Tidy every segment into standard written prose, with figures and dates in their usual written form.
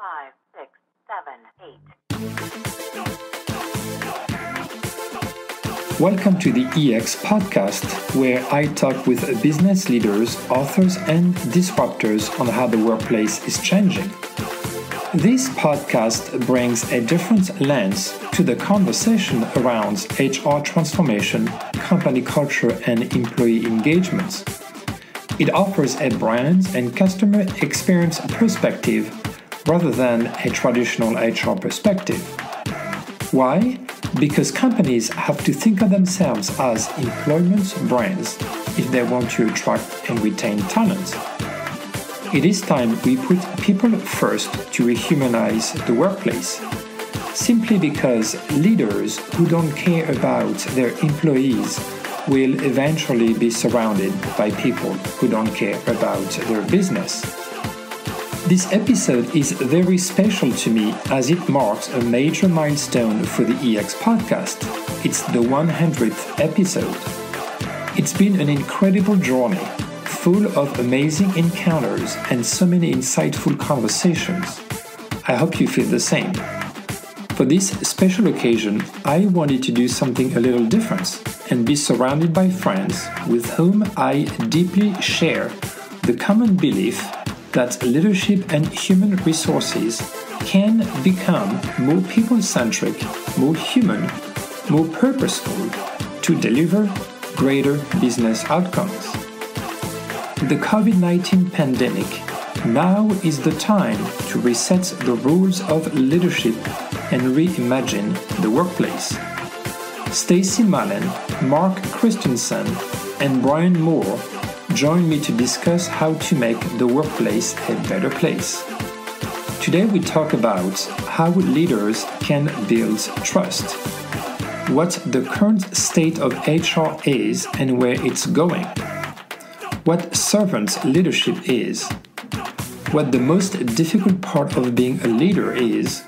5, 6, 7, 8. Welcome to the EX podcast, where I talk with business leaders, authors, and disruptors on how the workplace is changing. This podcast brings a different lens to the conversation around HR transformation, company culture, and employee engagement. It offers a brand and customer experience perspective rather than a traditional HR perspective. Why? Because companies have to think of themselves as employment brands if they want to attract and retain talent. It is time we put people first to rehumanize the workplace, simply because leaders who don't care about their employees will eventually be surrounded by people who don't care about their business. This episode is very special to me as it marks a major milestone for the EX podcast. It's the 100th episode. It's been an incredible journey, full of amazing encounters and so many insightful conversations. I hope you feel the same. For this special occasion, I wanted to do something a little different and be surrounded by friends with whom I deeply share the common belief that leadership and human resources can become more people-centric, more human, more purposeful to deliver greater business outcomes. The COVID-19 pandemic, now is the time to reset the rules of leadership and reimagine the workplace. Stacie Mallen, Mark Christensen, and Brian Mohr join me to discuss how to make the workplace a better place. Today we talk about how leaders can build trust, what the current state of HR is and where it's going, what servant leadership is, what the most difficult part of being a leader is,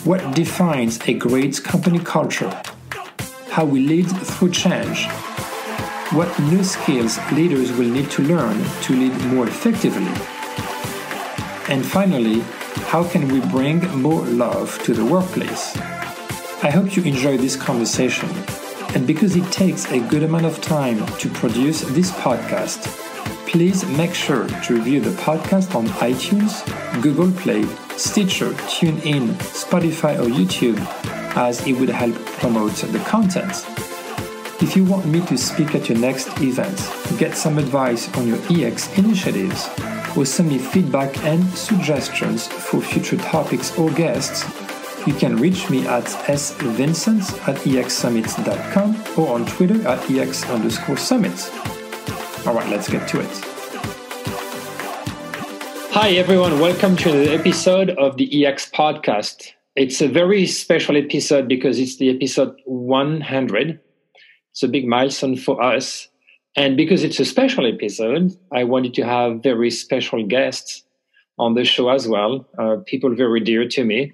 what defines a great company culture, how we lead through change, what new skills leaders will need to learn to lead more effectively, and finally, how can we bring more love to the workplace? I hope you enjoy this conversation, and because it takes a good amount of time to produce this podcast, please make sure to review the podcast on iTunes, Google Play, Stitcher, TuneIn, Spotify, or YouTube, as it would help promote the content. If you want me to speak at your next event, get some advice on your EX initiatives, or send me feedback and suggestions for future topics or guests, you can reach me at svincent@exsummit.com or on Twitter at EX_summit. All right, let's get to it. Hi, everyone. Welcome to the episode of the EX podcast. It's a very special episode because it's the episode 100. It's a big milestone for us. And because it's a special episode, I wanted to have very special guests on the show as well, people very dear to me.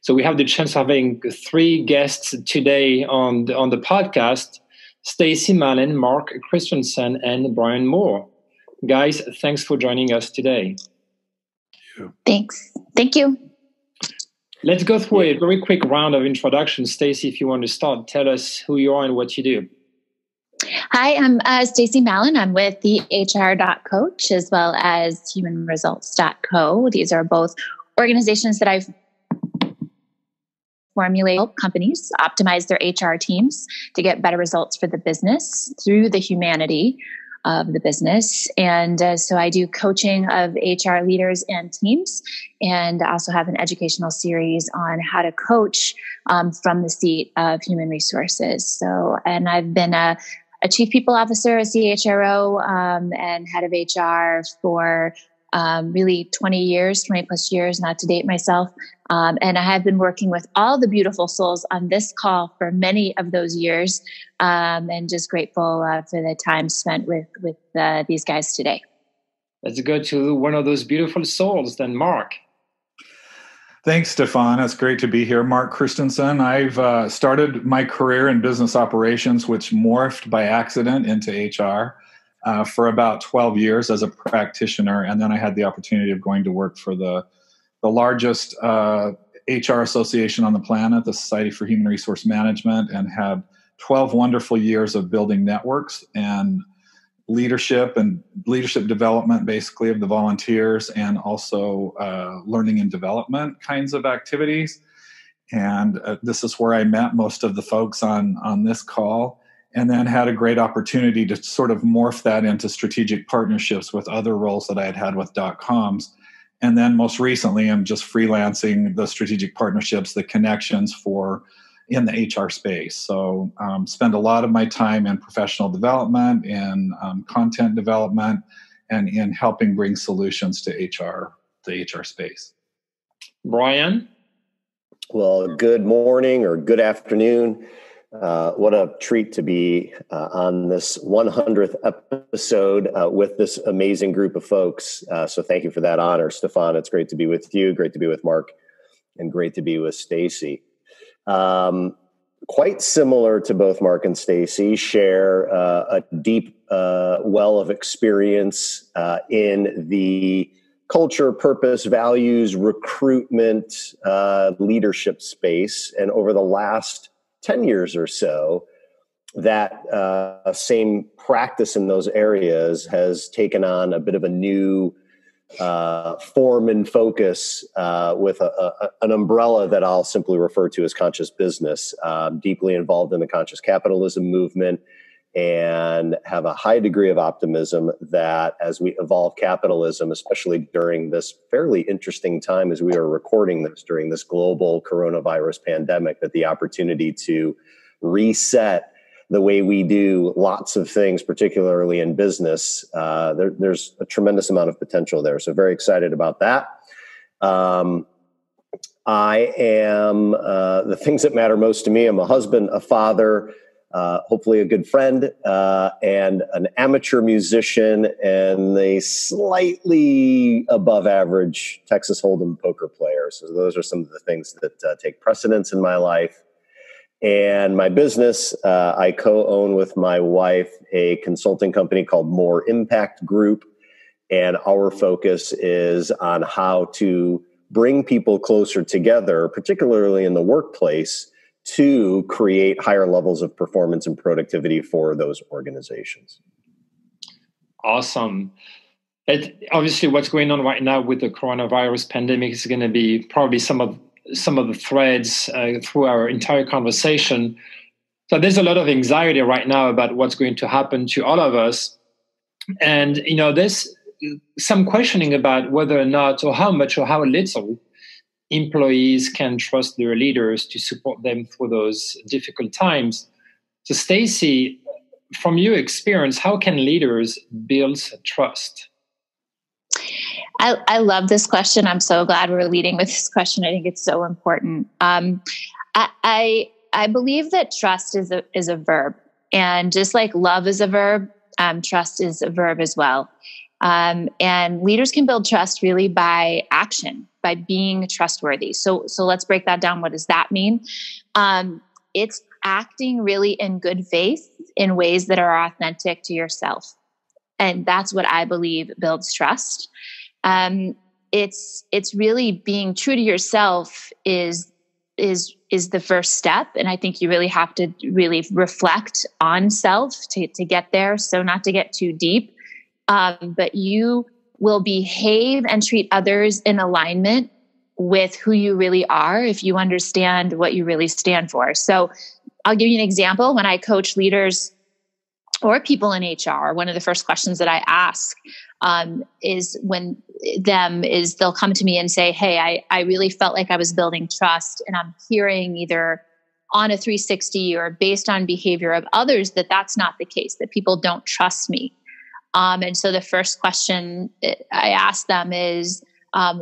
So we have the chance of having 3 guests today on the podcast: Stacie Mallen, Mark Christensen, and Brian Mohr. Guys, thanks for joining us today. Thanks. Thank you. Let's go through a very quick round of introductions. Stacie, if you want to start, tell us who you are and what you do. Hi, I'm Stacie Mallen. I'm with the HR.coach as well as humanresults.co. These are both organizations that I've formulated to help companies optimize their HR teams to get better results for the business through the humanity of the business. And so I do coaching of HR leaders and teams, and also have an educational series on how to coach from the seat of human resources. So, and I've been a chief people officer, a CHRO, and head of HR for really 20 plus years, not to date myself. And I have been working with all the beautiful souls on this call for many of those years, and just grateful for the time spent with these guys today. Let's go to one of those beautiful souls, then Mark. Thanks, Stefan. It's great to be here. Mark Christensen. I've started my career in business operations, which morphed by accident into HR for about 12 years as a practitioner. And then I had the opportunity of going to work for the the largest HR association on the planet, the Society for Human Resource Management, and had 12 wonderful years of building networks and leadership development, basically, of the volunteers, and also learning and development kinds of activities. And this is where I met most of the folks on this call, and then had a great opportunity to sort of morph that into strategic partnerships with other roles that I had with .coms. And then most recently, I'm just freelancing the strategic partnerships, the connections in the HR space. So spend a lot of my time in professional development, in content development, and in helping bring solutions to the HR space. Brian? Well, good morning or good afternoon. What a treat to be on this 100th episode with this amazing group of folks. So thank you for that honor, Stefan. It's great to be with you, great to be with Mark, and great to be with Stacie. Quite similar to both Mark and Stacie, share a deep well of experience in the culture, purpose, values, recruitment, leadership space. And over the last 10 years or so, that same practice in those areas has taken on a bit of a new form and focus with an umbrella that I'll simply refer to as conscious business. Deeply involved in the conscious capitalism movement, and have a high degree of optimism that as we evolve capitalism, especially during this fairly interesting time as we are recording this during this global coronavirus pandemic, that the opportunity to reset the way we do lots of things, particularly in business, there's a tremendous amount of potential there. So very excited about that. I am the things that matter most to me. I'm a husband, a father, hopefully a good friend, and an amateur musician, and a slightly above average Texas Hold'em poker player. So those are some of the things that take precedence in my life. And my business, I co-own with my wife a consulting company called Mohr Impact Group. And our focus is on how to bring people closer together, particularly in the workplace, to create higher levels of performance and productivity for those organizations. Awesome. Obviously, what's going on right now with the coronavirus pandemic is going to be probably some of the threads through our entire conversation. So there's a lot of anxiety right now about what's going to happen to all of us. And, there's some questioning about whether or not, or how much or how little employees can trust their leaders to support them through those difficult times. So Stacie, from your experience, how can leaders build trust? I love this question. I'm so glad we're leading with this question. I think it's so important. I believe that trust is a verb, and just like love is a verb, trust is a verb as well. And leaders can build trust really by action, by being trustworthy. So let's break that down. What does that mean? It's acting really in good faith in ways that are authentic to yourself. And that's what I believe builds trust. It's really being true to yourself is the first step. And I think you really have to really reflect on self to get there. So not to get too deep, but you will behave and treat others in alignment with who you really are if you understand what you really stand for. So I'll give you an example. When I coach leaders or people in HR, one of the first questions that I ask is they'll come to me and say, hey, I really felt like I was building trust, and I'm hearing either on a 360 or based on behavior of others that's not the case, that people don't trust me. And so the first question I ask them is,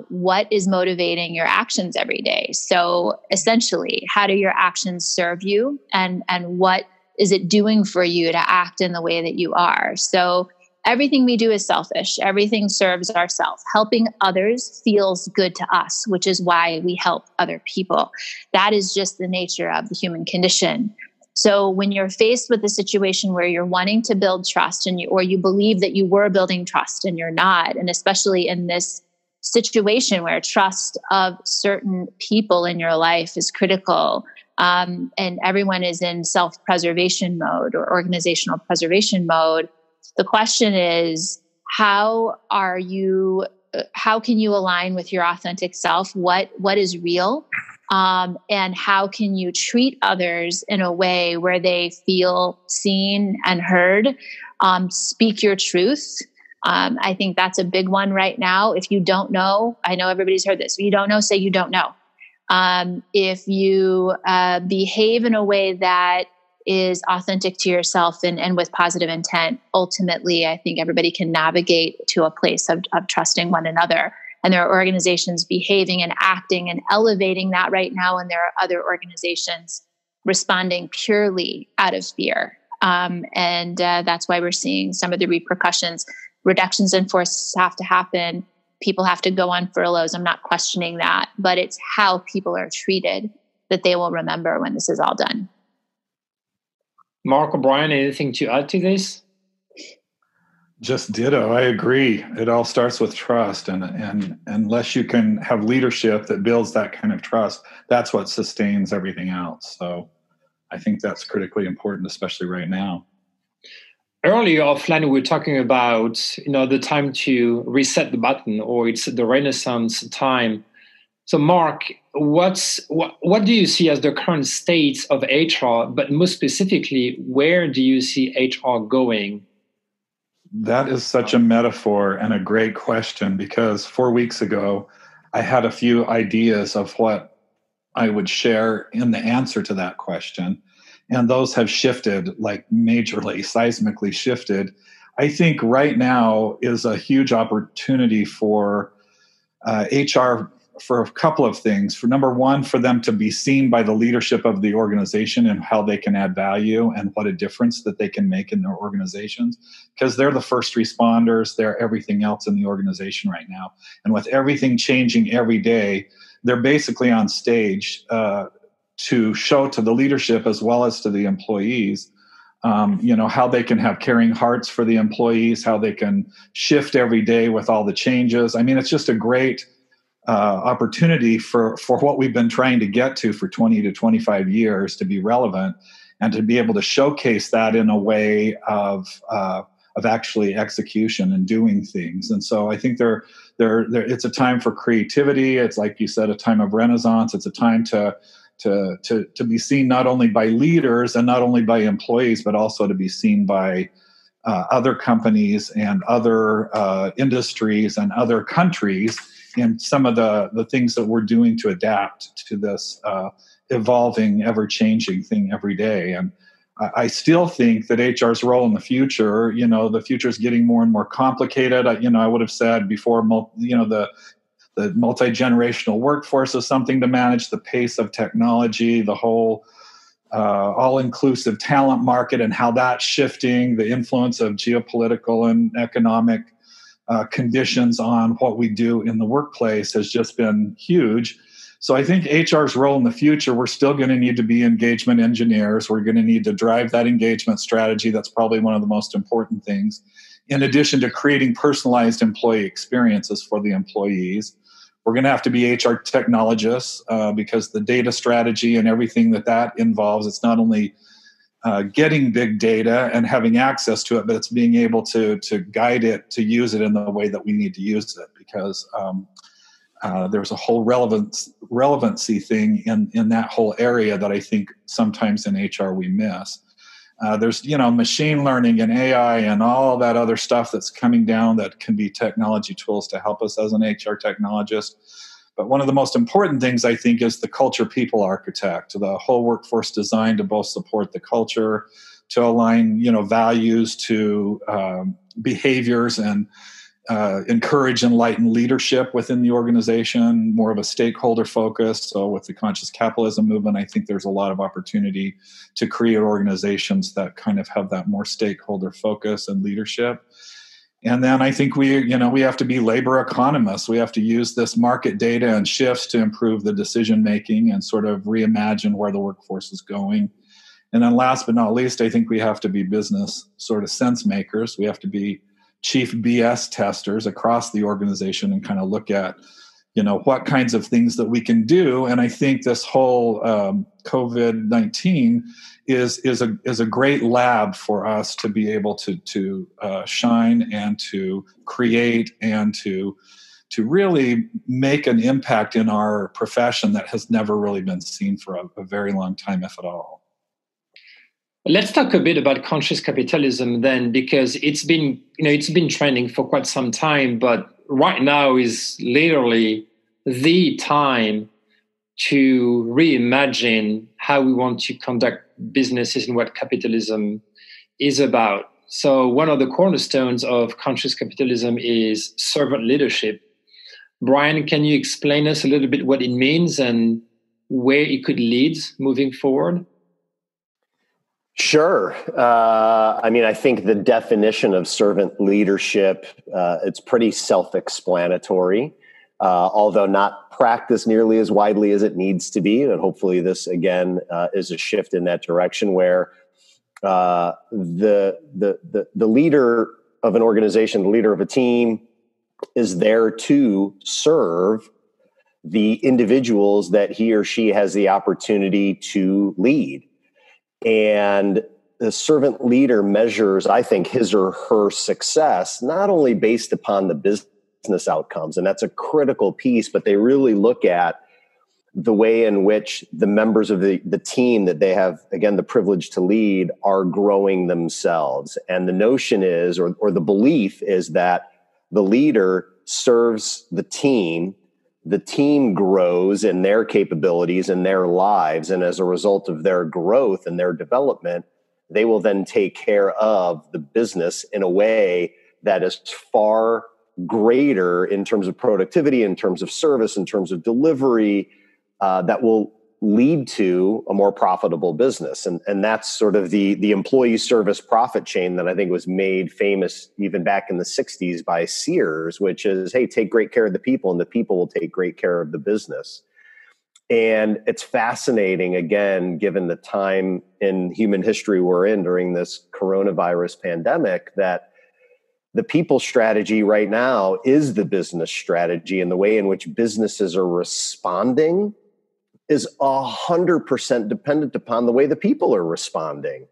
what is motivating your actions every day? So essentially, how do your actions serve you, and what is it doing for you to act in the way that you are? So everything we do is selfish. Everything serves ourselves. Helping others feels good to us, which is why we help other people. That is just the nature of the human condition. So when you're faced with a situation where you're wanting to build trust or you believe that you were building trust and you're not, and especially in this situation where trust of certain people in your life is critical, and everyone is in self-preservation mode or organizational preservation mode, the question is, how can you align with your authentic self? What is real? And how can you treat others in a way where they feel seen and heard? Speak your truth. I think that's a big one right now. If you don't know, I know everybody's heard this. If you don't know, say you don't know. If you behave in a way that is authentic to yourself and with positive intent, ultimately, I think everybody can navigate to a place of trusting one another. And there are organizations behaving and acting and elevating that right now. And there are other organizations responding purely out of fear. And that's why we're seeing some of the repercussions. Reductions in force have to happen. People have to go on furloughs. I'm not questioning that, but it's how people are treated that they will remember when this is all done. Mark or Brian, anything to add to this? Just ditto. I agree. It all starts with trust, and unless you can have leadership that builds that kind of trust, that's what sustains everything else. So I think that's critically important, especially right now. Earlier offline, we were talking about the time to reset the button, or it's the Renaissance time. So, Mark, what do you see as the current state of HR? But most specifically, where do you see HR going? That is such a metaphor and a great question, because 4 weeks ago, I had a few ideas of what I would share in the answer to that question. And those have shifted, like majorly, seismically shifted. I think right now is a huge opportunity for HR for a couple of things. For number one, for them to be seen by the leadership of the organization and how they can add value and what a difference that they can make in their organizations, because they're the first responders. They're everything else in the organization right now. And with everything changing every day, they're basically on stage to show to the leadership as well as to the employees, how they can have caring hearts for the employees, how they can shift every day with all the changes. I mean, it's just a great opportunity for what we've been trying to get to for 20 to 25 years to be relevant and to be able to showcase that in a way of actually execution and doing things. And so I think it's a time for creativity. It's, like you said, a time of renaissance. It's a time to be seen not only by leaders and not only by employees, but also to be seen by other companies and other industries and other countries in some of the things that we're doing to adapt to this evolving, ever-changing thing every day. And I still think that HR's role in the future, the future is getting more and more complicated. I would have said before, the multi-generational workforce is something to manage, the pace of technology, the whole all-inclusive talent market and how that's shifting, the influence of geopolitical and economic conditions on what we do in the workplace has just been huge. So I think HR's role in the future, we're still going to need to be engagement engineers. We're going to need to drive that engagement strategy. That's probably one of the most important things. In addition to creating personalized employee experiences for the employees, we're going to have to be HR technologists because the data strategy and everything that involves, it's not only getting big data and having access to it, but it's being able to guide it, to use it in the way that we need to use it, because there's a whole relevancy thing in that whole area that I think sometimes in HR we miss. There's machine learning and AI and all that other stuff that's coming down that can be technology tools to help us as an HR technologist. But one of the most important things, I think, is the culture people architect, the whole workforce designed to both support the culture, to align values to behaviors and encourage enlightened leadership within the organization, more of a stakeholder focus. So with the conscious capitalism movement, I think there's a lot of opportunity to create organizations that kind of have that more stakeholder focus and leadership. And then I think we have to be labor economists. We have to use this market data and shifts to improve the decision making and sort of reimagine where the workforce is going. And then last but not least, I think we have to be business sort of sense makers. We have to be chief BS testers across the organization and kind of look at, what kinds of things that we can do. And I think this whole COVID-19 is a great lab for us to be able to shine and to create and to really make an impact in our profession that has never really been seen for a very long time, if at all. Let's talk a bit about conscious capitalism then, because it's been trending for quite some time, but right now is literally the time to reimagine how we want to conduct businesses and what capitalism is about. So one of the cornerstones of conscious capitalism is servant leadership. Brian, can you explain us a little bit what it means and where it could lead moving forward? Sure. I think the definition of servant leadership, it's pretty self-explanatory, although not practiced nearly as widely as it needs to be. And hopefully this, again, is a shift in that direction where the leader of an organization, the leader of a team, is there to serve the individuals that he or she has the opportunity to lead. And the servant leader measures, I think, his or her success, not only based upon the business outcomes, and that's a critical piece, but they really look at the way in which the members of the team that they have, again, the privilege to lead are growing themselves. And the notion is, or the belief is that the leader serves the team grows in their capabilities and their lives. And as a result of their growth and their development, they will then take care of the business in a way that is far greater in terms of productivity, in terms of service, in terms of delivery, that will lead to a more profitable business. And that's sort of the employee service profit chain that I think was made famous even back in the 60s by Sears, which is, hey, take great care of the people and the people will take great care of the business. And it's fascinating, again, given the time in human history we're in during this coronavirus pandemic, that the people strategy right now is the business strategy, and the way in which businesses are responding is 100% dependent upon the way the people are responding.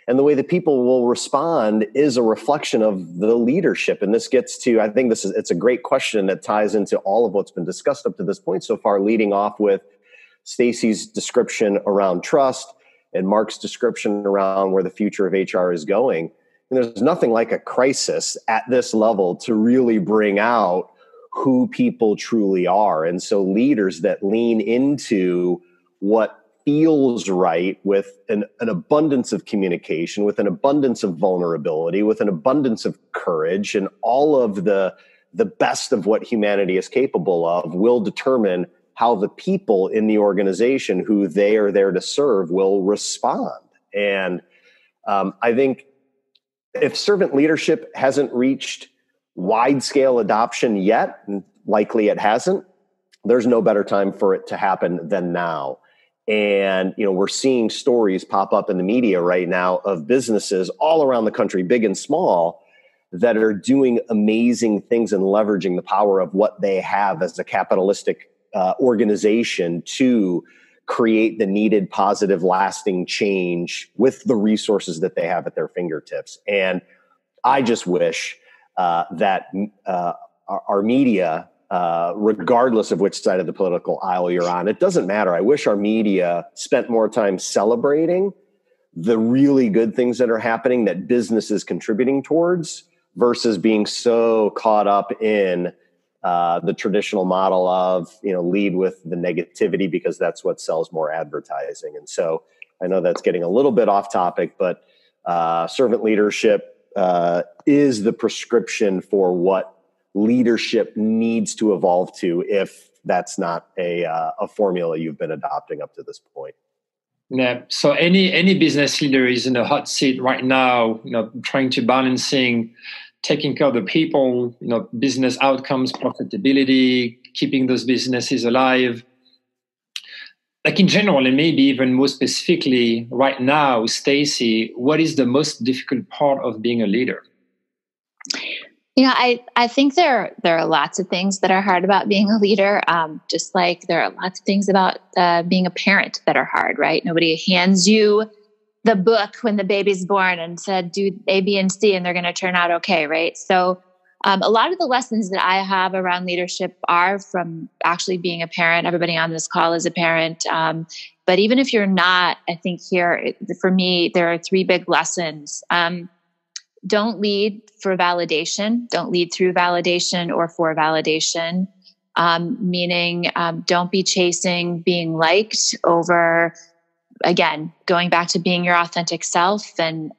And the way the people will respond is a reflection of the leadership. And this gets to, I think it's a great question that ties into all of what's been discussed up to this point so far, leading off with Stacie's description around trust and Mark's description around where the future of HR is going. And there's nothing like a crisis at this level to really bring out who people truly are. And so leaders that lean into what feels right with an abundance of communication, with an abundance of vulnerability, with an abundance of courage, and all of the best of what humanity is capable of will determine how the people in the organization who they are there to serve will respond. And I think if servant leadership hasn't reached wide-scale adoption yet, and likely it hasn't, there's no better time for it to happen than now. And, we're seeing stories pop up in the media right now of businesses all around the country, big and small, that are doing amazing things and leveraging the power of what they have as a capitalistic organization to create the needed positive, lasting change with the resources that they have at their fingertips. And I just wish that our media, regardless of which side of the political aisle you're on, it doesn't matter. I wish our media spent more time celebrating the really good things that are happening that business is contributing towards versus being so caught up in the traditional model of, lead with the negativity because that's what sells more advertising. And so I know that's getting a little bit off topic, but servant leadership is the prescription for what leadership needs to evolve to if that's not a formula you've been adopting up to this point. Yeah. So any business leader is in a hot seat right now, trying to balancing taking care of the people, business outcomes, profitability, keeping those businesses alive. Like in general, and maybe even more specifically right now, Stacie, what is the most difficult part of being a leader? I think there are lots of things that are hard about being a leader. Just like there are lots of things about being a parent that are hard, right? Nobody hands you the book when the baby's born and said, do A, B, and C, and they're going to turn out okay, right? So a lot of the lessons that I have around leadership are from actually being a parent. Everybody on this call is a parent. But even if you're not, I think here, for me, there are 3 big lessons. Don't lead for validation. Don't lead through validation or for validation. Meaning, don't be chasing being liked over, again, going back to being your authentic self and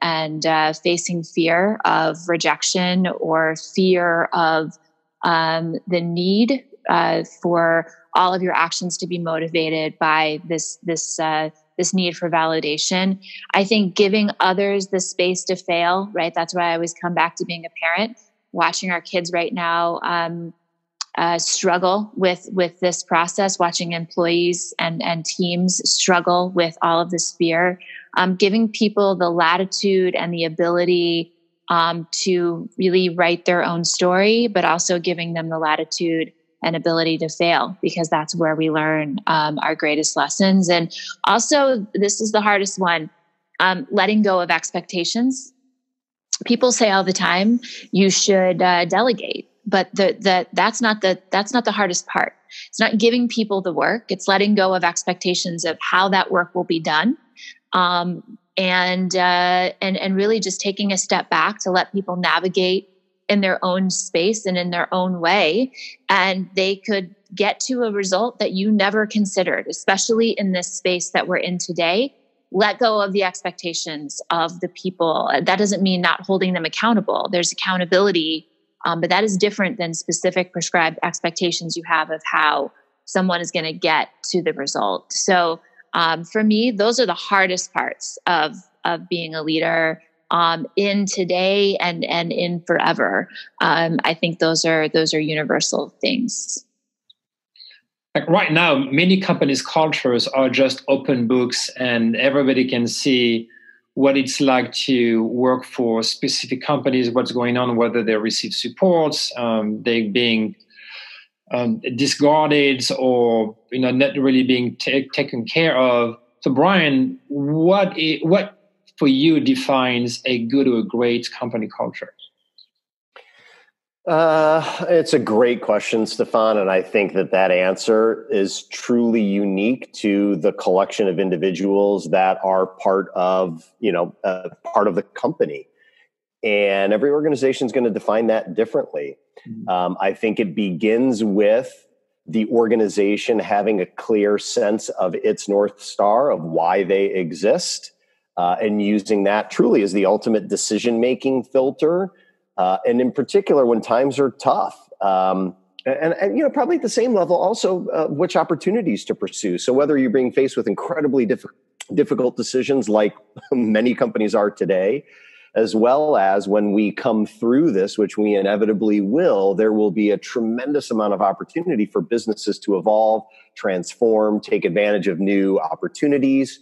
facing fear of rejection or fear of the need for all of your actions to be motivated by this need for validation. I think giving others the space to fail, right? That's why I always come back to being a parent, watching our kids right now struggle with this process, watching employees and teams struggle with all of this fear, giving people the latitude and the ability to really write their own story, but also giving them the latitude and ability to fail, because that's where we learn our greatest lessons. And also, this is the hardest one, letting go of expectations. People say all the time, you should delegate, but that's not the hardest part. It's not giving people the work. It's letting go of expectations of how that work will be done. And really just taking a step back to let people navigate in their own space and in their own way. And they could get to a result that you never considered, especially in this space that we're in today. Let go of the expectations of the people. That doesn't mean not holding them accountable. There's accountability, but that is different than specific prescribed expectations you have of how someone is going to get to the result. So for me, those are the hardest parts of being a leader in today and in forever. I think those are universal things. Like right now, many companies' cultures are just open books, and everybody can see what it's like to work for specific companies, what's going on, whether they receive supports, they being discarded, or not really being taken care of. So, Brian, what for you defines a good or a great company culture? It's a great question, Stefan, and I think that answer is truly unique to the collection of individuals that are part of the company. And every organization is going to define that differently. Mm-hmm. I think it begins with the organization having a clear sense of its North Star, of why they exist, and using that truly as the ultimate decision-making filter. And in particular, when times are tough, and probably at the same level, also which opportunities to pursue. So whether you're being faced with incredibly difficult decisions like many companies are today, as well as when we come through this, which we inevitably will, there will be a tremendous amount of opportunity for businesses to evolve, transform, take advantage of new opportunities.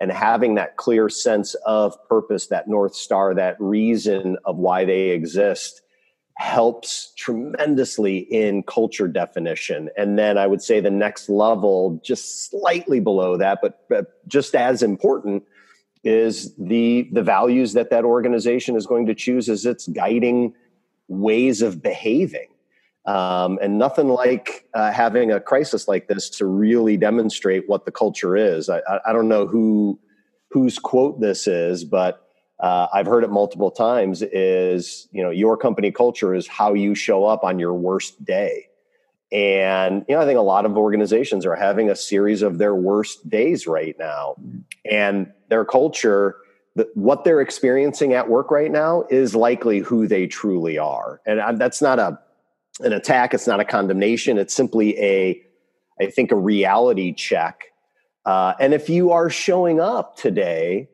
And having that clear sense of purpose, that North Star, that reason of why they exist, helps tremendously in culture definition. And then I would say the next level, just slightly below that, but just as important, is the values that organization is going to choose as its guiding ways of behaving. And nothing like having a crisis like this to really demonstrate what the culture is. I don't know whose quote this is, but I've heard it multiple times, is, your company culture is how you show up on your worst day. And, I think a lot of organizations are having a series of their worst days right now. And their culture, what they're experiencing at work right now, is likely who they truly are. And that's not an attack. It's not a condemnation. It's simply I think a reality check. And if you are showing up today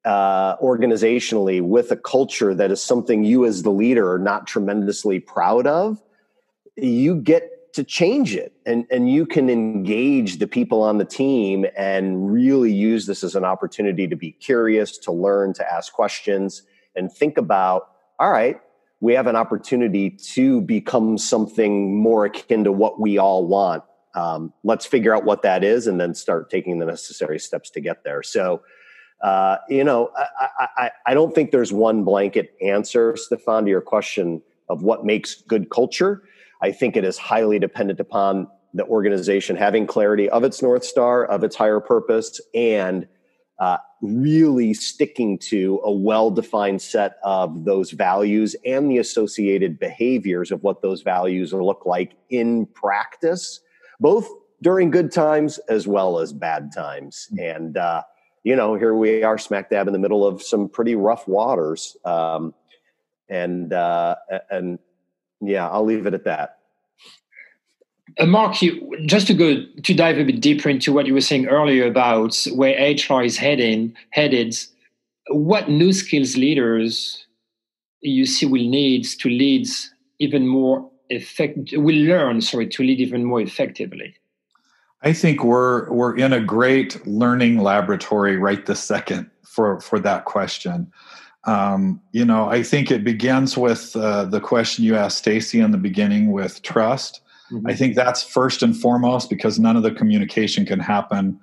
organizationally with a culture that is something you as the leader are not tremendously proud of, you get to change it, and you can engage the people on the team and really use this as an opportunity to be curious, to learn, to ask questions, and think about, all right, we have an opportunity to become something more akin to what we all want. Let's figure out what that is and then start taking the necessary steps to get there. So, I don't think there's one blanket answer, Stefan, to your question of what makes good culture. I think it is highly dependent upon the organization having clarity of its North Star, of its higher purpose, and really sticking to a well-defined set of those values and the associated behaviors of what those values look like in practice, both during good times as well as bad times. And, here we are smack dab in the middle of some pretty rough waters. I'll leave it at that. Mark, just to dive a bit deeper into what you were saying earlier about where HR is headed, what new skills leaders you see will lead even more effectively? I think we're in a great learning laboratory right this second for that question. I think it begins with the question you asked Stacie in the beginning with trust. Mm-hmm. I think that's first and foremost, because none of the communication can happen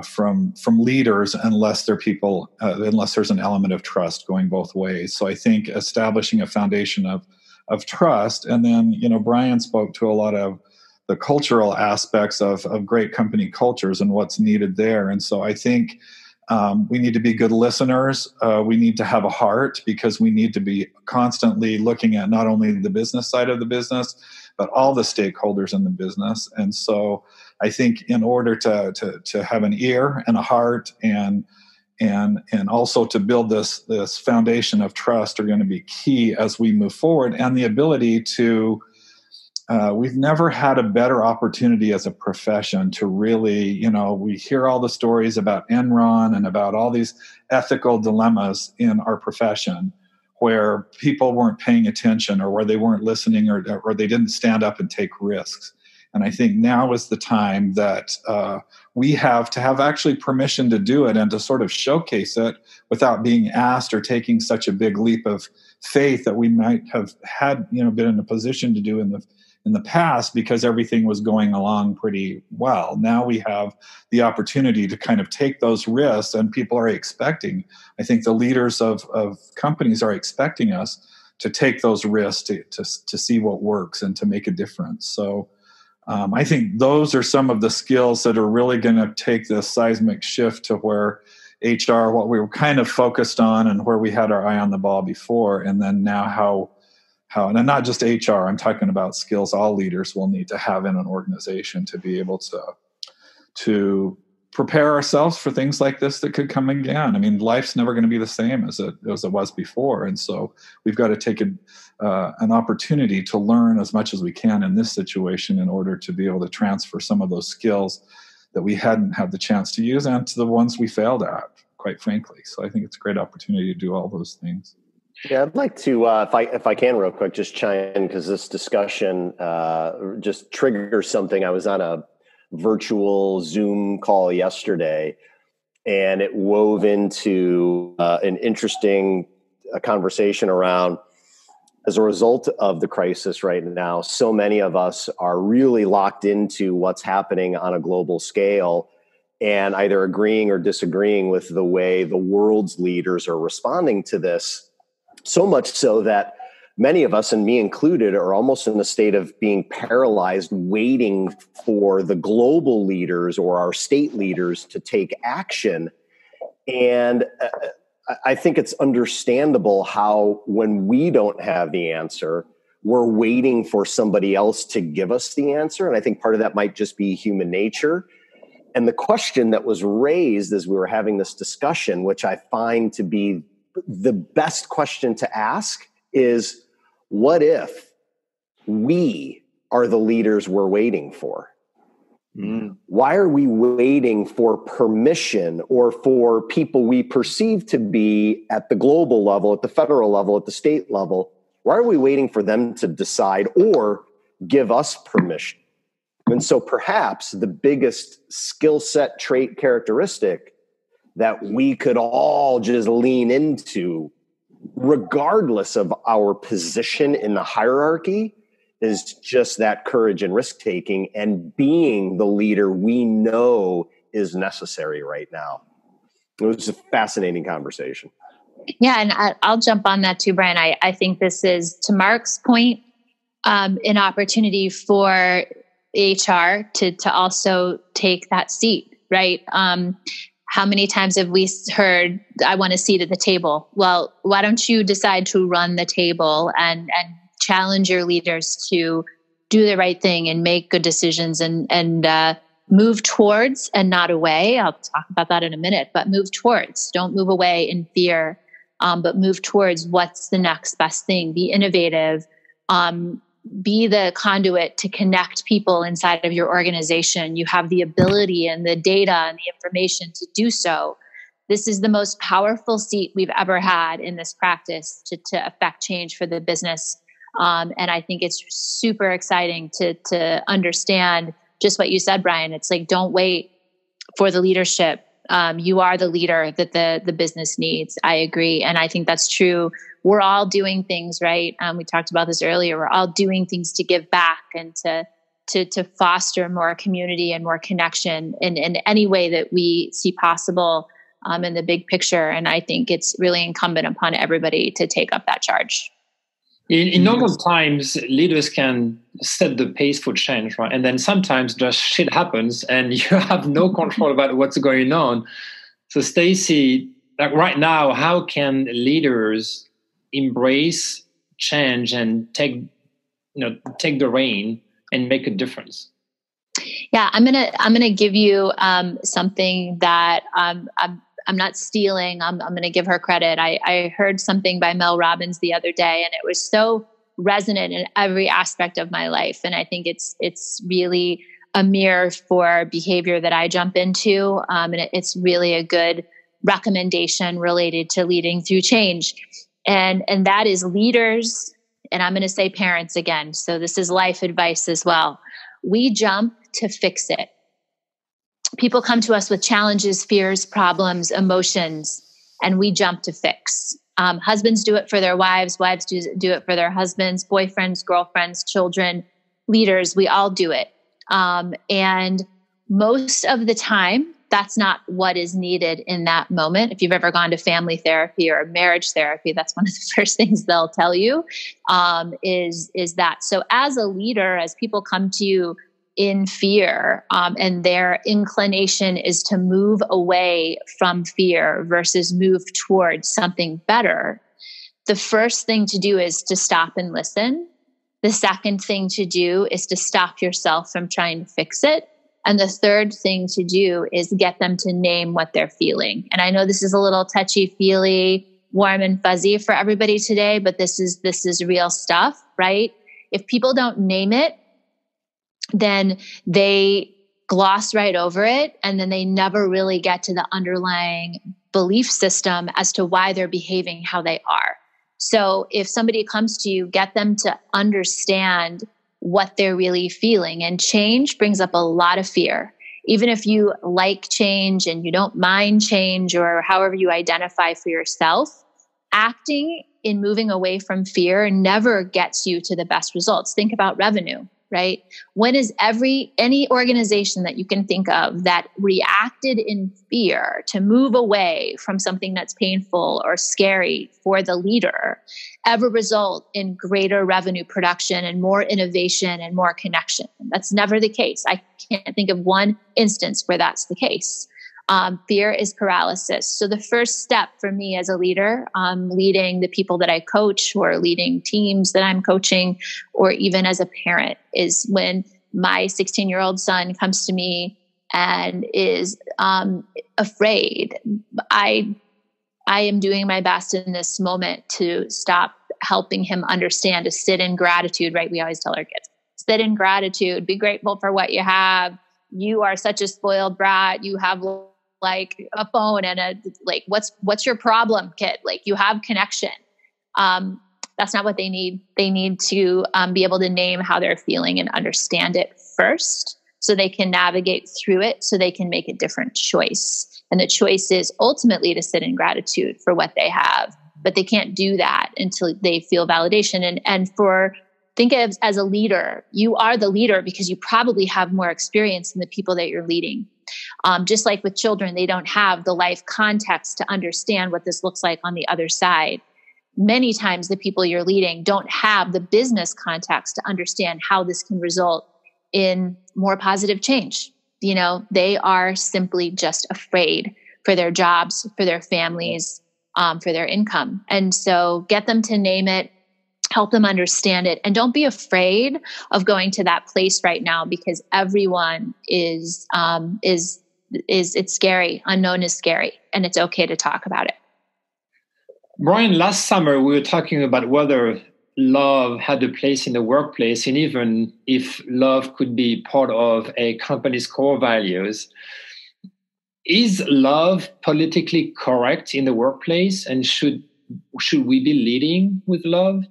from leaders unless there's an element of trust going both ways. So I think establishing a foundation of trust, and then Brian spoke to a lot of the cultural aspects of great company cultures and what's needed there. And so I think we need to be good listeners. We need to have a heart, because we need to be constantly looking at not only the business side of the business, but all the stakeholders in the business. And so I think in order to have an ear and a heart and also to build this foundation of trust are going to be key as we move forward. And the ability to we've never had a better opportunity as a profession to really, we hear all the stories about Enron and about all these ethical dilemmas in our profession where people weren't paying attention, or where they weren't listening, or they didn't stand up and take risks. And I think now is the time that we have to have actually permission to do it and to sort of showcase it without being asked or taking such a big leap of faith that we might have had, been in a position to do in the past, because everything was going along pretty well. Now we have the opportunity to kind of take those risks, and people are expecting, I think the leaders of companies are expecting us to take those risks to see what works and to make a difference. So I think those are some of the skills that are really going to take this seismic shift to where HR, what we were kind of focused on and where we had our eye on the ball before, and then now how and not just HR, I'm talking about skills all leaders will need to have in an organization to be able to prepare ourselves for things like this that could come again. I mean, life's never going to be the same as it was before. And so we've got to take an opportunity to learn as much as we can in this situation in order to be able to transfer some of those skills that we hadn't had the chance to use, and to the ones we failed at, quite frankly. So I think it's a great opportunity to do all those things. Yeah, I'd like to, if I can real quick, just chime in, because this discussion just triggers something. I was on a virtual Zoom call yesterday, and it wove into an interesting conversation around, as a result of the crisis right now, so many of us are really locked into what's happening on a global scale, and either agreeing or disagreeing with the way the world's leaders are responding to this. So much so that many of us, and me included, are almost in a state of being paralyzed, waiting for the global leaders or our state leaders to take action. And I think it's understandable how, when we don't have the answer, we're waiting for somebody else to give us the answer. And I think part of that might just be human nature. And the question that was raised as we were having this discussion, which I find to be the best question to ask, is, what if we are the leaders we're waiting for? Mm. Why are we waiting for permission or for people we perceive to be at the global level, at the federal level, at the state level? Why are we waiting for them to decide or give us permission? And so perhaps the biggest skill set, trait, characteristic that we could all just lean into regardless of our position in the hierarchy, is just that courage and risk taking and being the leader we know is necessary right now. It was a fascinating conversation. Yeah, and I'll jump on that too, Brian. I think this is, to Mark's point, an opportunity for HR to also take that seat, right? How many times have we heard, I want a seat at the table? Well, why don't you decide to run the table and challenge your leaders to do the right thing and make good decisions and move towards and not away. I'll talk about that in a minute, but move towards. Don't move away in fear, but move towards what's the next best thing. Be innovative. Be the conduit to connect people inside of your organization. You have the ability and the data and the information to do so. This is the most powerful seat we've ever had in this practice to affect change for the business. And I think it's super exciting to understand just what you said, Brian. It's like, don't wait for the leadership. You are the leader that the business needs. I agree. And I think that's true. We're all doing things, right? We talked about this earlier. We're all doing things to give back and to foster more community and more connection in any way that we see possible in the big picture. And I think it's really incumbent upon everybody to take up that charge. In normal times, leaders can set the pace for change, right? And then sometimes just shit happens and you have no control about what's going on. So Stacie, like right now, how can leaders embrace change and take the rein and make a difference? Yeah, I'm gonna give you something that I'm not stealing. I'm going to give her credit. I heard something by Mel Robbins the other day, and it was so resonant in every aspect of my life. And I think it's really a mirror for behavior that I jump into. And it's really a good recommendation related to leading through change. And that is leaders, and I'm going to say parents again. So this is life advice as well. We jump to fix it. People come to us with challenges, fears, problems, emotions, and we jump to fix. Husbands do it for their wives. Wives do it for their husbands, boyfriends, girlfriends, children, leaders. We all do it. And most of the time, that's not what is needed in that moment. If you've ever gone to family therapy or marriage therapy, that's one of the first things they'll tell you is that. So as a leader, as people come to you in fear, and their inclination is to move away from fear versus move towards something better, the first thing to do is to stop and listen. The second thing to do is to stop yourself from trying to fix it. And the third thing to do is get them to name what they're feeling. And I know this is a little touchy-feely, warm and fuzzy for everybody today, but this is real stuff, right? If people don't name it, then they gloss right over it, and then they never really get to the underlying belief system as to why they're behaving how they are. So if somebody comes to you, get them to understand what they're really feeling. And change brings up a lot of fear. Even if you like change and you don't mind change, or however you identify for yourself, acting in moving away from fear never gets you to the best results. Think about revenue. Right? When is any organization that you can think of that reacted in fear to move away from something that's painful or scary for the leader ever result in greater revenue production and more innovation and more connection? That's never the case. I can't think of one instance where that's the case. Fear is paralysis. So the first step for me as a leader, leading the people that I coach or leading teams that I'm coaching, or even as a parent, is when my 16-year-old son comes to me and is afraid. I am doing my best in this moment to stop helping him understand, to sit in gratitude, right? We always tell our kids, sit in gratitude, be grateful for what you have. You are such a spoiled brat. You have like a phone and what's your problem, kid? Like, you have connection. That's not what they need. They need to be able to name how they're feeling and understand it first, so they can navigate through it, so they can make a different choice. And the choice is ultimately to sit in gratitude for what they have, but they can't do that until they feel validation. Think of it as a leader. You are the leader because you probably have more experience than the people that you're leading. Just like with children, they don't have the life context to understand what this looks like on the other side. Many times the people you're leading don't have the business context to understand how this can result in more positive change. They are simply just afraid for their jobs, for their families, for their income. And so get them to name it, help them understand it, and don't be afraid of going to that place right now, because everyone is it's scary. Unknown is scary, and it's okay to talk about it. Brian, last summer we were talking about whether love had a place in the workplace, and even if love could be part of a company's core values. Is love politically correct in the workplace, and should we be leading with love?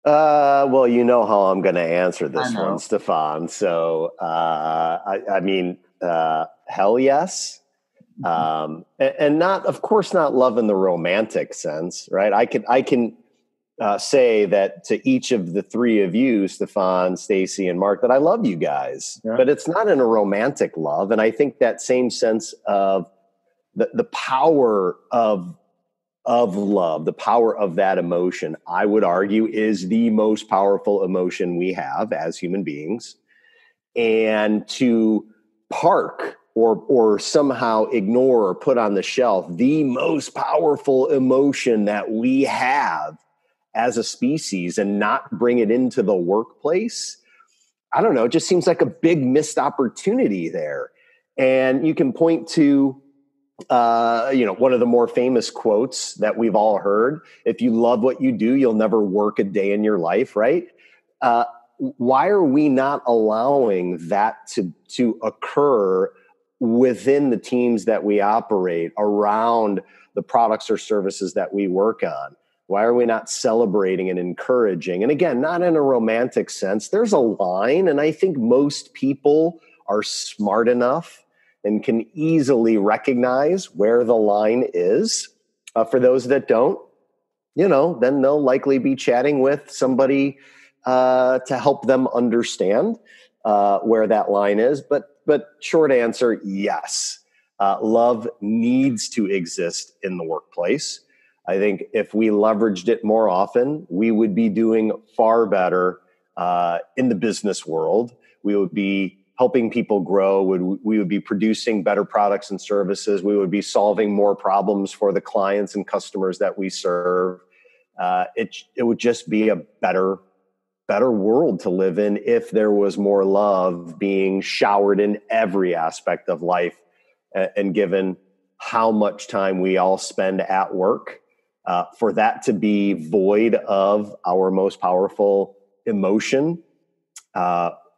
Well, you know how I'm going to answer this one, Stefan. So, I mean, hell yes. And not, of course, not love in the romantic sense, right? I can say that to each of the three of you, Stefan, Stacie, and Mark, that I love you guys, but it's not in a romantic love. And I think that same sense of the power of love, the power of that emotion, I would argue, is the most powerful emotion we have as human beings. And to park or somehow ignore or put on the shelf the most powerful emotion that we have as a species and not bring it into the workplace, I don't know, it just seems like a big missed opportunity there. And you can point to one of the more famous quotes that we've all heard: if you love what you do, you'll never work a day in your life, right? Why are we not allowing that to occur within the teams that we operate around the products or services that we work on? Why are we not celebrating and encouraging? And again, not in a romantic sense. There's a line, and I think most people are smart enough and can easily recognize where the line is. For those that don't, then they'll likely be chatting with somebody to help them understand where that line is. But short answer, yes. Love needs to exist in the workplace. I think if we leveraged it more often, we would be doing far better in the business world. We would be helping people grow. We would be producing better products and services. We would be solving more problems for the clients and customers that we serve. It would just be a better world to live in if there was more love being showered in every aspect of life. And given how much time we all spend at work, for that to be void of our most powerful emotion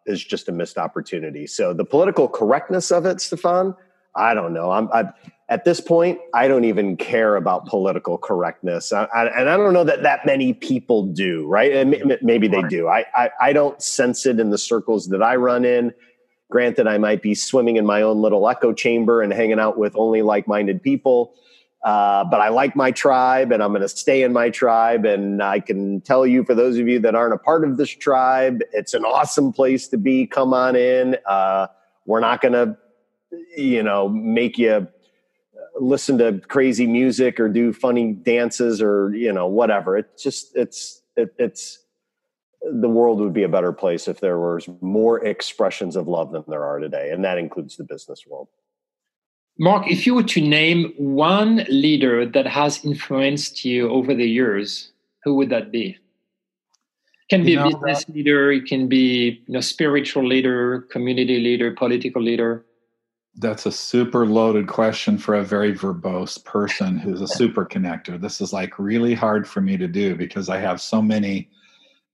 is just a missed opportunity. So the political correctness of it, Stefan, I don't know. I'm at this point, I don't even care about political correctness. And I don't know that many people do, right? And maybe they do. I don't sense it in the circles that I run in. Granted, I might be swimming in my own little echo chamber and hanging out with only like-minded people. But I like my tribe, and I'm going to stay in my tribe. And I can tell you, for those of you that aren't a part of this tribe, it's an awesome place to be. Come on in. We're not going to, make you listen to crazy music or do funny dances or, whatever. It's the world would be a better place if there was more expressions of love than there are today. And that includes the business world. Mark, if you were to name one leader that has influenced you over the years, who would that be? It can be a business leader, it can be spiritual leader, community leader, political leader. That's a super loaded question for a very verbose person who's a super connector. This is like really hard for me to do because I have so many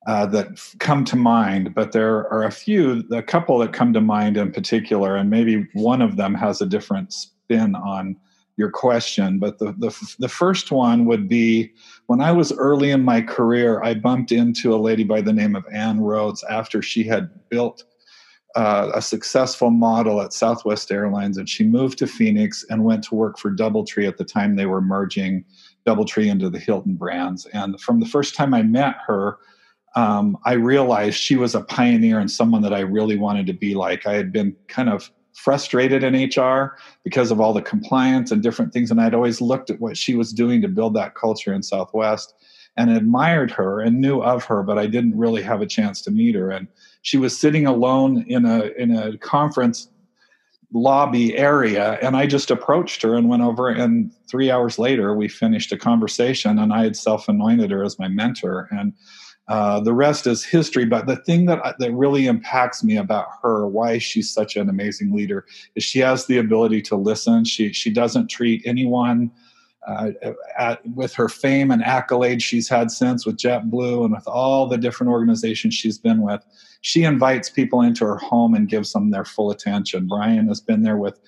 that come to mind, but there are a couple that come to mind in particular, and maybe one of them has a different spin on your question. But the first one would be, when I was early in my career, I bumped into a lady by the name of Ann Rhodes after she had built a successful model at Southwest Airlines, and she moved to Phoenix and went to work for DoubleTree at the time they were merging DoubleTree into the Hilton brands. And from the first time I met her, I realized she was a pioneer and someone that I really wanted to be like. I had been kind of frustrated in HR because of all the compliance and different things. And I'd always looked at what she was doing to build that culture in Southwest and admired her and knew of her, but I didn't really have a chance to meet her. And she was sitting alone in a conference lobby area, and I just approached her and went over, and 3 hours later we finished a conversation, and I had self-anointed her as my mentor, and the rest is history. But the thing that really impacts me about her, why she's such an amazing leader, is she has the ability to listen. She doesn't treat anyone with her fame and accolades she's had since with JetBlue and with all the different organizations she's been with. She invites people into her home and gives them their full attention. Brian has been there with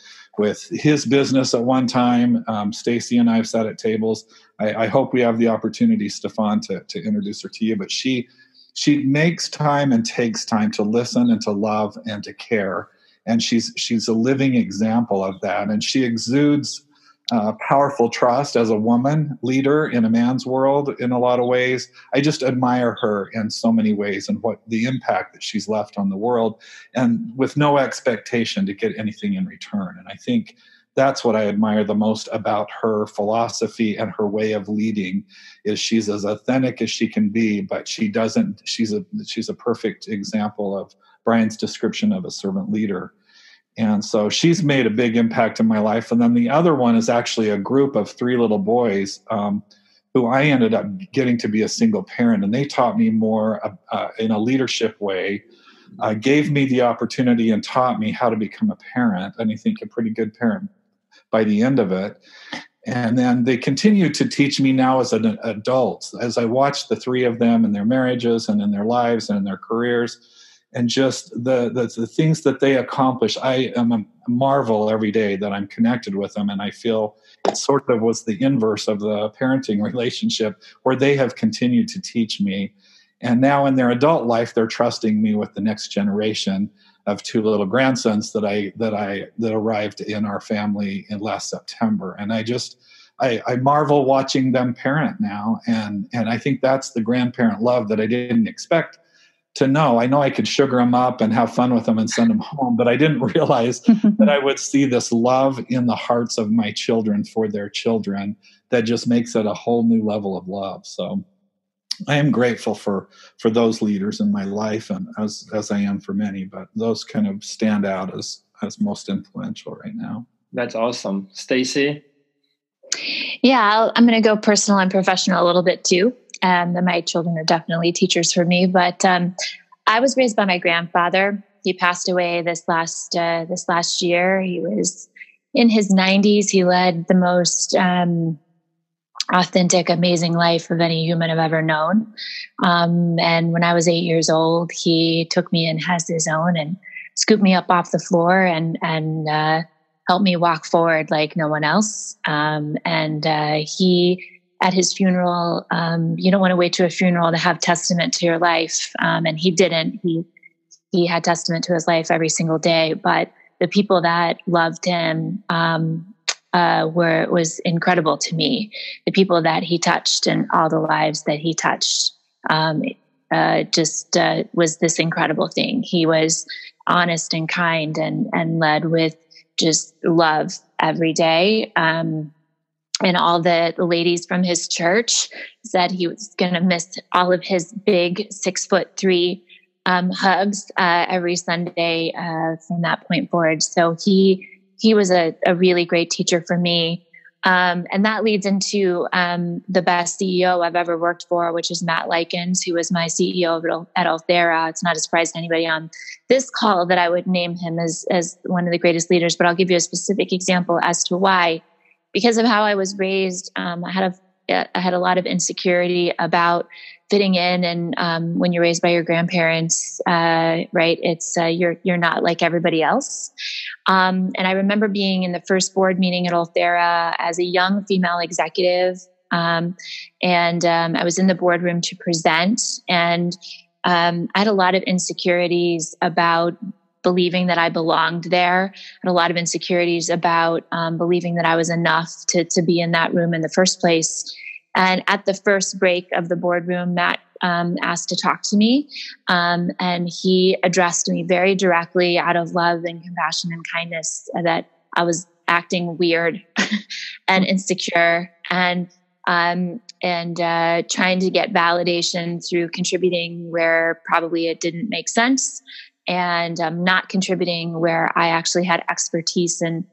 his business at one time. Stacie and I have sat at tables. I hope we have the opportunity, Stefan, to introduce her to you. But she makes time and takes time to listen and to love and to care. And she's a living example of that. And she exudes powerful trust as a woman leader in a man's world in a lot of ways. I just admire her in so many ways and what the impact that she's left on the world, and with no expectation to get anything in return. And I think that's what I admire the most about her philosophy and her way of leading, is she's as authentic as she can be, but she's a perfect example of Brian's description of a servant leader. And so she's made a big impact in my life. And then the other one is actually a group of 3 little boys who I ended up getting to be a single parent. And they taught me more in a leadership way, gave me the opportunity and taught me how to become a parent. And I think a pretty good parent by the end of it. And then they continue to teach me now as an adult, as I watch the 3 of them in their marriages and in their lives and in their careers. And just the things that they accomplish, I am a marvel every day that I'm connected with them. And I feel it sort of was the inverse of the parenting relationship, where they have continued to teach me. And now in their adult life, they're trusting me with the next generation of 2 little grandsons that arrived in our family in last September. And I marvel watching them parent now. And I think that's the grandparent love that I didn't expect to know. I know I could sugar them up and have fun with them and send them home, but I didn't realize that I would see this love in the hearts of my children for their children that just makes it a whole new level of love. So I am grateful for those leaders in my life, and as I am for many, but those kind of stand out as most influential right now. That's awesome. Stacie? Yeah, I'm going to go personal and professional a little bit too. My children are definitely teachers for me, but I was raised by my grandfather. He passed away this last year. He was in his 90s. He led the most authentic, amazing life of any human I've ever known. And when I was 8 years old, he took me in as his own and scooped me up off the floor and helped me walk forward like no one else. He, at his funeral, you don't want to wait to a funeral to have testament to your life. And he didn't. He had testament to his life every single day. But the people that loved him was incredible to me. The people that he touched and all the lives that he touched was this incredible thing. He was honest and kind and led with just love every day. And all the ladies from his church said he was going to miss all of his big 6'3" hugs every Sunday from that point forward. So he was a really great teacher for me. And that leads into the best CEO I've ever worked for, which is Matt Likens, who was my CEO at Althera. It's not a surprise to anybody on this call that I would name him as one of the greatest leaders, but I'll give you a specific example as to why. Because of how I was raised, I had a lot of insecurity about fitting in, and when you're raised by your grandparents, right? It's you're not like everybody else. And I remember being in the first board meeting at Althera as a young female executive, and I was in the boardroom to present, and I had a lot of insecurities about believing that I belonged there, and a lot of insecurities about believing that I was enough to be in that room in the first place. And at the first break of the boardroom, Matt asked to talk to me. And he addressed me very directly out of love and compassion and kindness that I was acting weird and insecure and trying to get validation through contributing where probably it didn't make sense, and not contributing where I actually had expertise. And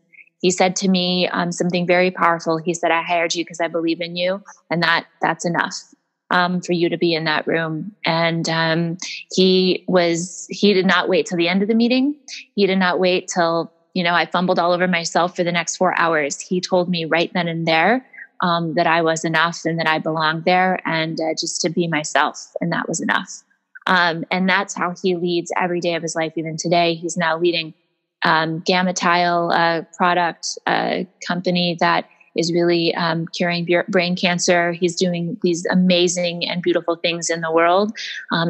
he said to me something very powerful. He said, "I hired you because I believe in you, and that's enough for you to be in that room." And he did not wait till the end of the meeting. He did not wait till I fumbled all over myself for the next 4 hours. He told me right then and there that I was enough and that I belonged there, and just to be myself, and that was enough. And that's how he leads every day of his life. Even today, he's now leading Gamma Tile product company that is really curing brain cancer. He's doing these amazing and beautiful things in the world,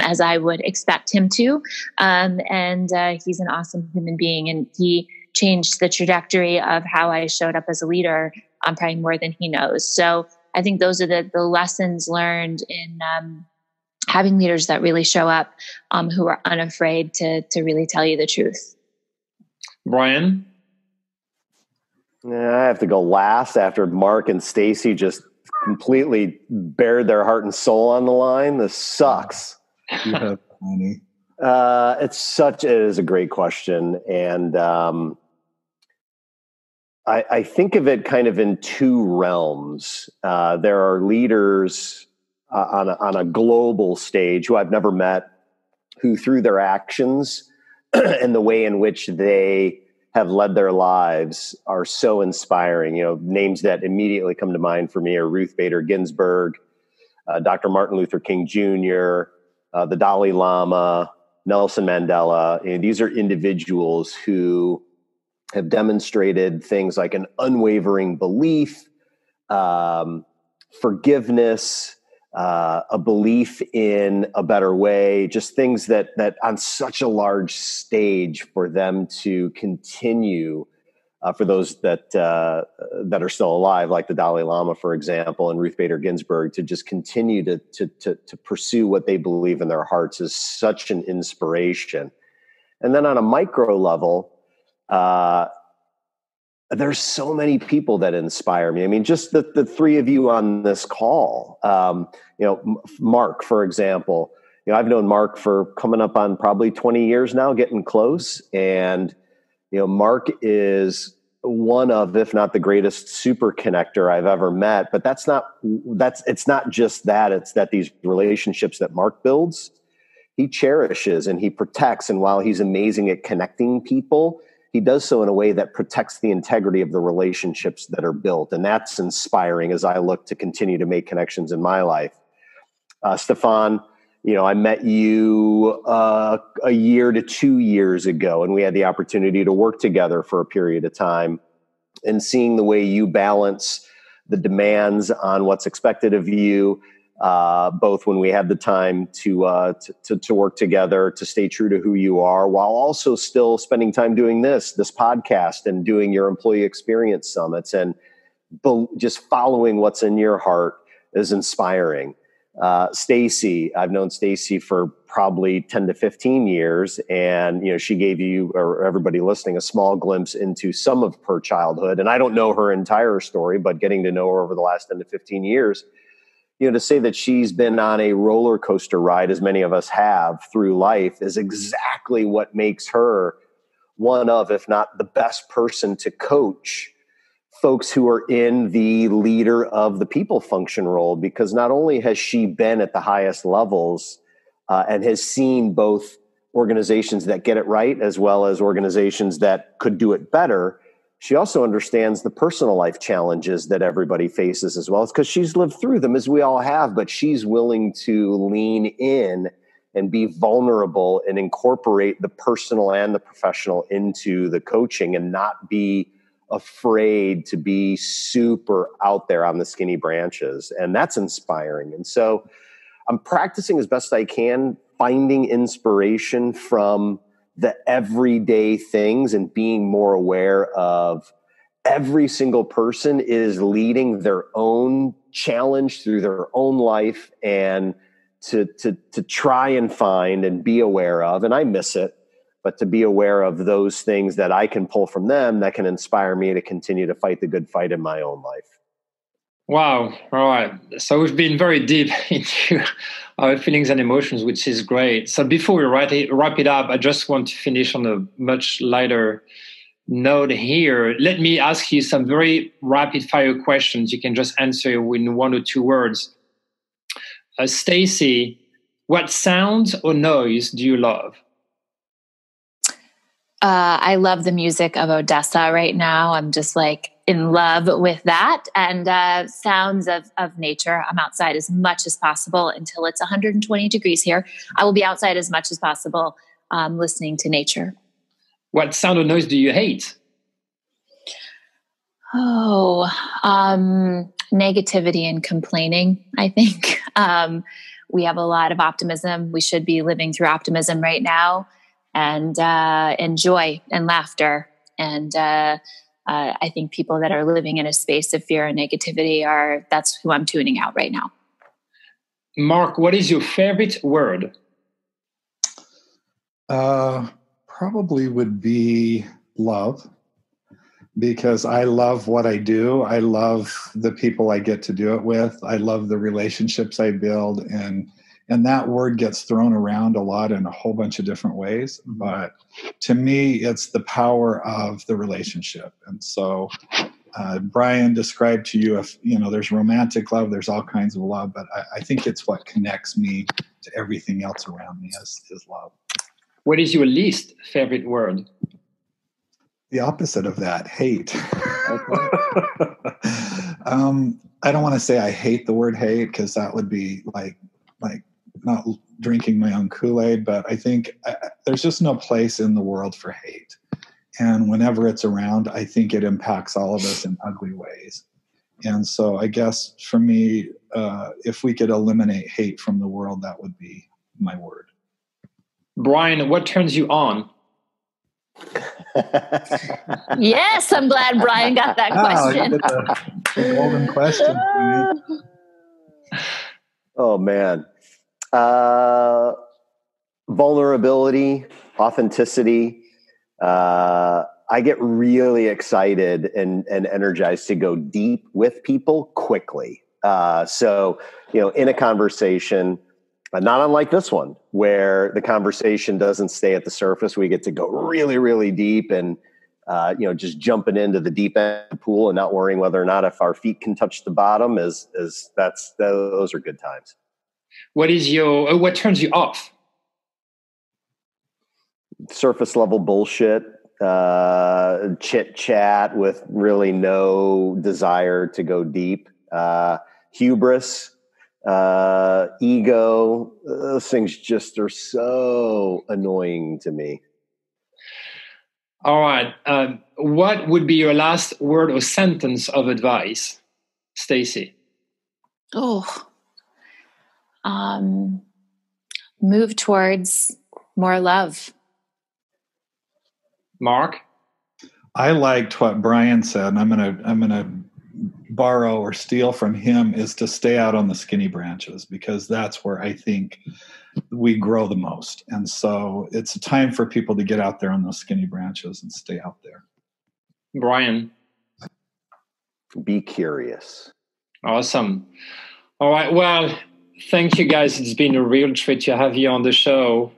as I would expect him to. And he's an awesome human being, and he changed the trajectory of how I showed up as a leader, probably more than he knows. So I think those are the lessons learned in having leaders that really show up, who are unafraid to really tell you the truth. Brian? I have to go last after Mark and Stacie just completely bared their heart and soul on the line. This sucks. Yeah, funny. It is a great question. And I think of it kind of in two realms. There are leaders on a global stage who I've never met, who through their actions and the way in which they have led their lives are so inspiring. Names that immediately come to mind for me are Ruth Bader Ginsburg, Dr. Martin Luther King Jr., the Dalai Lama, Nelson Mandela. These are individuals who have demonstrated things like an unwavering belief, forgiveness, a belief in a better way, just things that on such a large stage for them to continue, for those that are still alive, like the Dalai Lama, for example, and Ruth Bader Ginsburg, to just continue to pursue what they believe in their hearts is such an inspiration. And then on a micro level, there's so many people that inspire me. I mean, just the three of you on this call, Mark, for example, I've known Mark for coming up on probably 20 years now, getting close. And, Mark is one of, if not the greatest super connector I've ever met, but it's not just that, it's that these relationships that Mark builds, he cherishes and he protects. And while he's amazing at connecting people, he does so in a way that protects the integrity of the relationships that are built. And that's inspiring as I look to continue to make connections in my life. Stefan, I met you a year to 2 years ago, and we had the opportunity to work together for a period of time. And seeing the way you balance the demands on what's expected of you, both when we had the time to work together, to stay true to who you are, while also still spending time doing this podcast and doing your employee experience summits, and just following what's in your heart is inspiring. Stacie, I've known Stacie for probably 10 to 15 years. And, she gave you or everybody listening a small glimpse into some of her childhood. And I don't know her entire story, but getting to know her over the last 10 to 15 years, to say that she's been on a roller coaster ride, as many of us have through life, is exactly what makes her one of, if not the best person to coach folks who are in the leader of the people function role. Because not only has she been at the highest levels and has seen both organizations that get it right as well as organizations that could do it better, she also understands the personal life challenges that everybody faces as well. It's because she's lived through them, as we all have, but she's willing to lean in and be vulnerable and incorporate the personal and the professional into the coaching and not be afraid to be super out there on the skinny branches. And that's inspiring. And so I'm practicing as best I can, finding inspiration from the everyday things and being more aware of every single person is leading their own challenge through their own life, and to try and find and be aware of, and I miss it, but to be aware of those things that I can pull from them that can inspire me to continue to fight the good fight in my own life. Wow. All right. So we've been very deep into our feelings and emotions, which is great. So before we wrap it up, I just want to finish on a much lighter note here. Let me ask you some very rapid fire questions. You can just answer in 1 or 2 words. Stacie, what sound or noise do you love? I love the music of Odessa right now. I'm just like in love with that, and sounds of nature. I'm outside as much as possible until it's 120 degrees here. I will be outside as much as possible, listening to nature. What sound or noise do you hate? Oh, negativity and complaining, I think. We have a lot of optimism. We should be living through optimism right now, and joy and laughter. And I think people that are living in a space of fear and negativity that's who I'm tuning out right now. Mark, what is your favorite word? Probably would be love, because I love what I do. I love the people I get to do it with. I love the relationships I build, and that word gets thrown around a lot in a whole bunch of different ways. But to me, it's the power of the relationship. And so Brian described to you, if there's romantic love, there's all kinds of love, but I think it's what connects me to everything else around me is love. What is your least favorite word? The opposite of that, hate. I don't want to say I hate the word hate, because that would be like not drinking my own Kool-Aid, but I think there's just no place in the world for hate. And whenever it's around, I think it impacts all of us in ugly ways. And so I guess for me, if we could eliminate hate from the world, that would be my word. Brian, what turns you on? Yes, I'm glad Brian got that question. The golden question. Oh, man. Vulnerability, authenticity. I get really excited and energized to go deep with people quickly. So, in a conversation, not unlike this one, where the conversation doesn't stay at the surface, we get to go really, really deep, and just jumping into the deep end of the pool and not worrying whether or not if our feet can touch the bottom those are good times. What turns you off? Surface level bullshit, chit chat with really no desire to go deep, hubris, ego. Those things just are so annoying to me. All right. What would be your last word or sentence of advice, Stacie? Move towards more love. Mark? I liked what Brian said, and I'm gonna borrow or steal from him, is to stay out on the skinny branches, because that's where I think we grow the most. And so it's a time for people to get out there on those skinny branches and stay out there. Brian? Be curious. Awesome. All right. Well, thank you guys. It's been a real treat to have you on the show.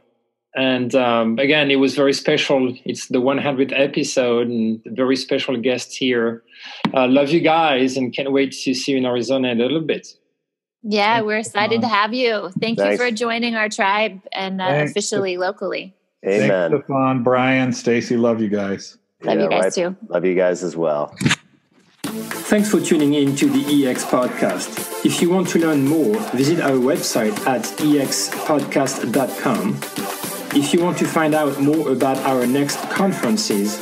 And again, it was very special. It's the 100th episode and a very special guest here. Love you guys and can't wait to see you in Arizona in a little bit. Yeah, we're excited to have you. Thanks you for joining our tribe and officially locally. Amen. Thanks, Stefan, Brian, Stacie, love you guys. Love you guys too. Love you guys as well. Thanks for tuning in to the EX Podcast. If you want to learn more, visit our website at expodcast.com. If you want to find out more about our next conferences,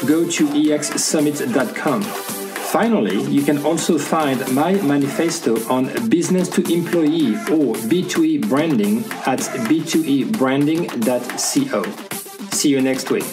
go to exsummit.com. Finally, you can also find my manifesto on business to employee or B2E branding at b2ebranding.co. See you next week.